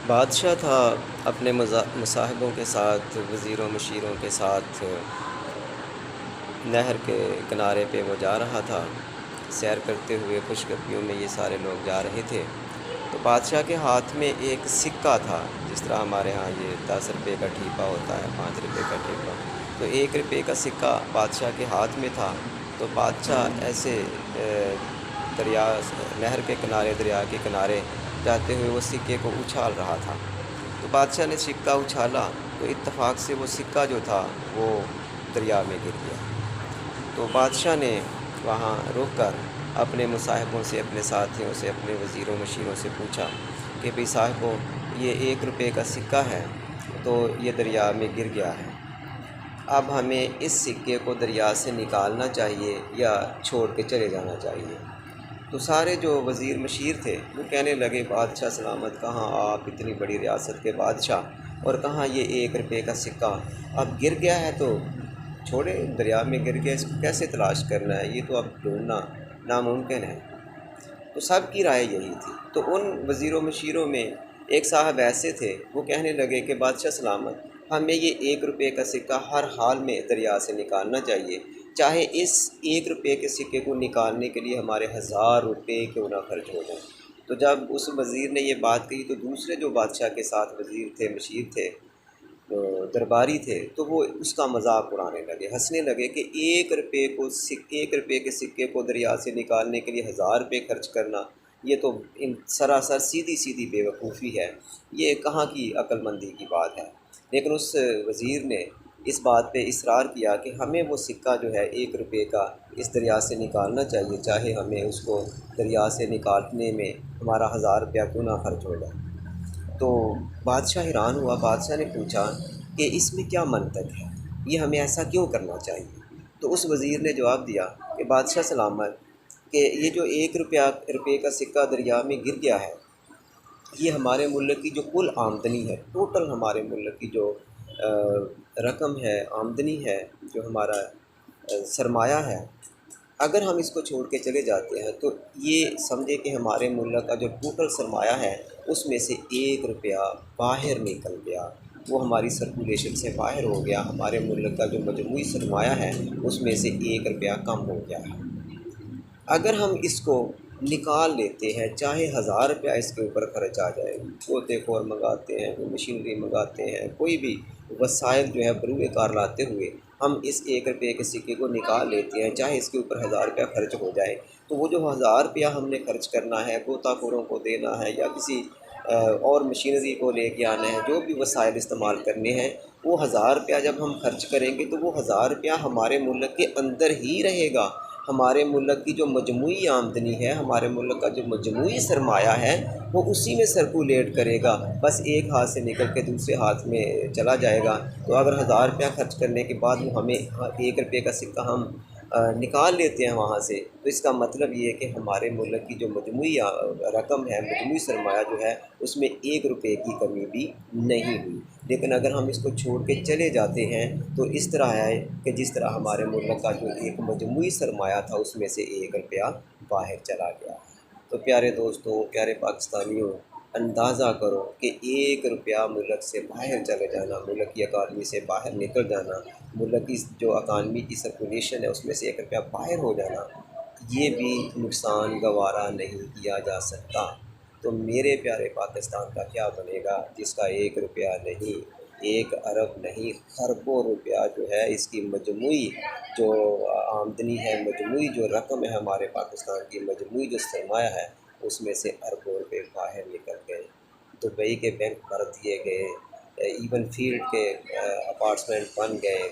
بادشاہ تھا اپنے مصاحبوں کے ساتھ، وزیروں مشیروں کے ساتھ نہر کے کنارے پہ وہ جا رہا تھا، سیر کرتے ہوئے خوشگپیوں میں یہ سارے لوگ جا رہے تھے۔ تو بادشاہ کے ہاتھ میں ایک سکہ تھا، جس طرح ہمارے ہاں یہ 10 روپے کا ٹھیپا ہوتا ہے، 5 روپے کا ٹھیپا، تو 1 روپے کا سکہ بادشاہ کے ہاتھ میں تھا۔ تو بادشاہ ایسے دریا نہر کے کنارے، دریا کے کنارے جاتے ہوئے وہ سکے کو اچھال رہا تھا۔ تو بادشاہ نے سکہ اچھالا تو اتفاق سے وہ سکہ جو تھا وہ دریا میں گر گیا۔ تو بادشاہ نے وہاں رک کر اپنے مصاحبوں سے، اپنے ساتھیوں سے، اپنے وزیروں مشیروں سے پوچھا کہ بھئی صاحبوں، یہ 1 روپے کا سکہ ہے تو یہ دریا میں گر گیا ہے، اب ہمیں اس سکے کو دریا سے نکالنا چاہیے یا چھوڑ کے چلے جانا چاہیے؟ تو سارے جو وزیر مشیر تھے وہ کہنے لگے، بادشاہ سلامت، کہاں آپ اتنی بڑی ریاست کے بادشاہ، اور کہاں یہ 1 روپے کا سکہ، اب گر گیا ہے تو چھوڑے، دریا میں گر گیا، اس کو کیسے تلاش کرنا ہے، یہ تو اب ڈھونڈنا ناممکن ہے۔ تو سب کی رائے یہی تھی۔ تو ان وزیروں مشیروں میں ایک صاحب ایسے تھے، وہ کہنے لگے کہ بادشاہ سلامت، ہمیں یہ 1 روپے کا سکہ ہر حال میں دریا سے نکالنا چاہیے، چاہے اس 1 روپے کے سکے کو نکالنے کے لیے ہمارے 1000 روپے کیوں نہ خرچ ہو جائیں۔ تو جب اس وزیر نے یہ بات کہی تو دوسرے جو بادشاہ کے ساتھ وزیر تھے، مشیر تھے، درباری تھے، تو وہ اس کا مذاق اڑانے لگے، ہنسنے لگے کہ 1 روپے کے سکے کو دریا سے نکالنے کے لیے 1000 روپے خرچ کرنا، یہ تو سراسر سیدھی سیدھی بے وقوفی ہے، یہ کہاں کی عقل مندی کی بات ہے۔ لیکن اس وزیر نے اس بات پہ اصرار کیا کہ ہمیں وہ سکہ جو ہے 1 روپے کا اس دریا سے نکالنا چاہیے، چاہے ہمیں اس کو دریا سے نکالنے میں ہمارا 1000 روپیہ کیوں نہ خرچ ہو جائے۔ تو بادشاہ حیران ہوا، بادشاہ نے پوچھا کہ اس میں کیا منطق ہے، یہ ہمیں ایسا کیوں کرنا چاہیے؟ تو اس وزیر نے جواب دیا کہ بادشاہ سلامت، کہ یہ جو 1 روپے کا سکہ دریا میں گر گیا ہے، یہ ہمارے ملک کی جو کل آمدنی ہے، ٹوٹل ہمارے ملک کی جو رقم ہے، آمدنی ہے، جو ہمارا سرمایہ ہے، اگر ہم اس کو چھوڑ کے چلے جاتے ہیں تو یہ سمجھے کہ ہمارے ملک کا جو ٹوٹل سرمایہ ہے اس میں سے 1 روپیہ باہر نکل گیا، وہ ہماری سرکولیشن سے باہر ہو گیا، ہمارے ملک کا جو مجموعی سرمایہ ہے اس میں سے 1 روپیہ کم ہو گیا ہے۔ اگر ہم اس کو نکال لیتے ہیں، چاہے 1000 روپیہ اس کے اوپر خرچ آ جائے، پوتے خور منگاتے ہیں، کوئی مشینری منگاتے ہیں، کوئی بھی وسائل جو ہے بروئے کار لاتے ہوئے ہم اس 1 روپے کے سکے کو نکال لیتے ہیں، چاہے اس کے اوپر 1000 روپیہ خرچ ہو جائے، تو وہ جو 1000 روپیہ ہم نے خرچ کرنا ہے، غوطہ خوروں کو دینا ہے یا کسی اور مشینری کو لے کے آنا ہے، جو بھی وسائل استعمال کرنے ہیں، وہ 1000 روپیہ جب ہم خرچ کریں گے تو وہ 1000 روپیہ ہمارے ملک کے اندر ہی رہے گا، ہمارے ملک کی جو مجموعی آمدنی ہے، ہمارے ملک کا جو مجموعی سرمایہ ہے، وہ اسی میں سرکولیٹ کرے گا، بس ایک ہاتھ سے نکل کے دوسرے ہاتھ میں چلا جائے گا۔ تو اگر 1000 روپیہ خرچ کرنے کے بعد وہ ہمیں 1 روپے کا سکہ ہم نکال لیتے ہیں وہاں سے، تو اس کا مطلب یہ ہے کہ ہمارے ملک کی جو مجموعی رقم ہے، مجموعی سرمایہ جو ہے، اس میں 1 روپے کی کمی بھی نہیں ہوئی۔ لیکن اگر ہم اس کو چھوڑ کے چلے جاتے ہیں تو اس طرح ہے کہ جس طرح ہمارے ملک کا جو ایک مجموعی سرمایہ تھا اس میں سے 1 روپیہ باہر چلا گیا۔ تو پیارے دوستوں، پیارے پاکستانیوں، اندازہ کرو کہ 1 روپیہ ملک سے باہر چلے جانا، ملک کی اکانومی سے باہر نکل جانا، ملک کی جو اکانومی کی سرکولیشن ہے اس میں سے 1 روپیہ باہر ہو جانا، یہ بھی نقصان گوارا نہیں کیا جا سکتا۔ تو میرے پیارے پاکستان کا کیا بنے گا جس کا 1 روپیہ نہیں، 1 ارب نہیں، خربوں روپیہ جو ہے اس کی مجموعی جو آمدنی ہے، مجموعی جو رقم ہے ہمارے پاکستان کی، مجموعی جو سرمایہ ہے، اس میں سے اربوں روپے باہر نکل گئے، دبئی کے بینک بھر دیے گئے، ایون فیلڈ کے اپارٹمنٹ بن گئے،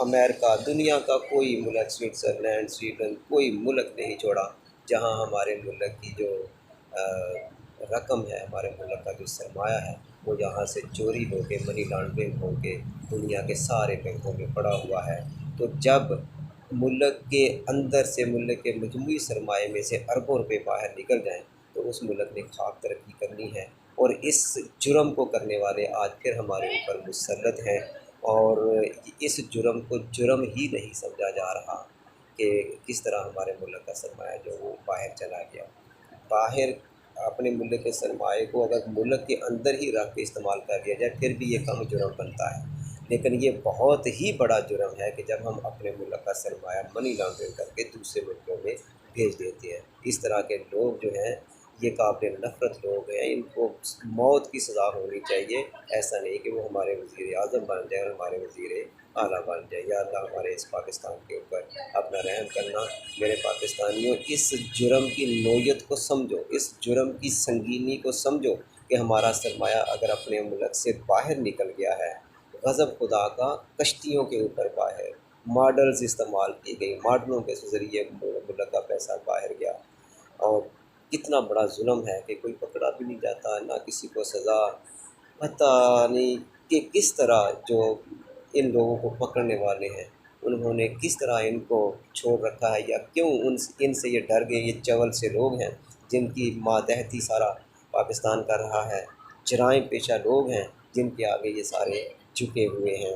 امریکہ، دنیا کا کوئی ملک، سوئٹزرلینڈ، سویڈن، کوئی ملک نہیں چھوڑا جہاں ہمارے ملک کی جو رقم ہے، ہمارے ملک کا جو سرمایہ ہے، وہ یہاں سے چوری ہو کے، منی لانڈرنگ ہو کے دنیا کے سارے بینکوں میں پڑا ہوا ہے۔ تو جب ملک کے اندر سے، ملک کے مجموعی سرمایے میں سے اربوں روپے باہر نکل جائیں تو اس ملک نے خاک ترقی کرنی ہے، اور اس جرم کو کرنے والے آج پھر ہمارے اوپر مسلط ہیں، اور اس جرم کو جرم ہی نہیں سمجھا جا رہا کہ کس طرح ہمارے ملک کا سرمایہ جو وہ باہر چلا گیا۔ باہر اپنے ملک کے سرمایے کو اگر ملک کے اندر ہی رکھ کے استعمال کر لیا جائے پھر بھی یہ کم جرم بنتا ہے، لیکن یہ بہت ہی بڑا جرم ہے کہ جب ہم اپنے ملک کا سرمایہ منی لانڈرنگ کر کے دوسرے ملکوں میں بھیج دیتے ہیں۔ اس طرح کے لوگ جو ہیں یہ قابل نفرت لوگ ہیں، ان کو موت کی سزا ہونی چاہیے، ایسا نہیں کہ وہ ہمارے وزیر اعظم بن جائیں اور ہمارے وزیر اعلیٰ بن جائیں۔ یا اللہ ہمارے اس پاکستان کے اوپر اپنا رحم کرنا۔ میرے پاکستانیوں، اس جرم کی نوعیت کو سمجھو، اس جرم کی سنگینی کو سمجھو کہ ہمارا سرمایہ اگر اپنے ملک سے باہر نکل گیا ہے، غضب خدا کا کشتیوں کے اوپر باہر، ماڈلز استعمال کی گئی، ماڈلوں کے ذریعے ملک کا پیسہ باہر گیا، اور کتنا بڑا ظلم ہے کہ کوئی پکڑا بھی نہیں جاتا، نہ کسی کو سزا۔ پتہ نہیں کہ کس طرح جو ان لوگوں کو پکڑنے والے ہیں انہوں نے کس طرح ان کو چھوڑ رکھا ہے، یا کیوں ان سے یہ ڈر گئے۔ یہ چول سے لوگ ہیں جن کی ماتحتی سارا پاکستان کر رہا ہے، جرائم پیشہ لوگ ہیں جن کے آگے یہ سارے جھکے ہوئے ہیں۔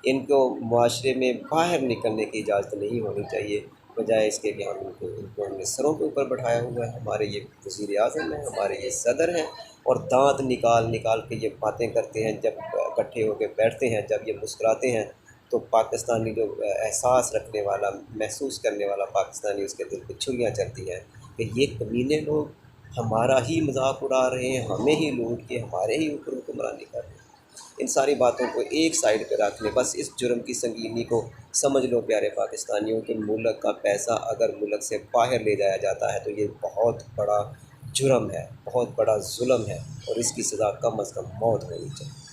ان کو معاشرے میں باہر نکلنے کی اجازت نہیں ہونی چاہیے، بجائے اس کے کہ ہم ان کو ہم نے سروں کے اوپر بٹھایا ہوا ہے۔ ہمارے یہ وزیر اعظم ہیں، ہمارے یہ صدر ہیں، اور دانت نکال نکال کے یہ باتیں کرتے ہیں، جب اکٹھے ہو کے بیٹھتے ہیں، جب یہ مسکراتے ہیں تو پاکستانی جو احساس رکھنے والا، محسوس کرنے والا پاکستانی، اس کے دل پہ چھریاں چلتی ہیں کہ یہ کمینے لوگ ہمارا ہی مذاق اڑا رہے ہیں، ہمیں ہی لوٹ کے ہمارے ہی اوپر حکمرانی کر رہے ہیں۔ ان ساری باتوں کو ایک سائڈ پہ رکھ لیں، بس اس جرم کی سنگینی کو سمجھ لو پیارے پاکستانیوں، کہ ملک کا پیسہ اگر ملک سے باہر لے جایا جاتا ہے تو یہ بہت بڑا جرم ہے، بہت بڑا ظلم ہے، اور اس کی سزا کم از کم موت ہونی چاہیے۔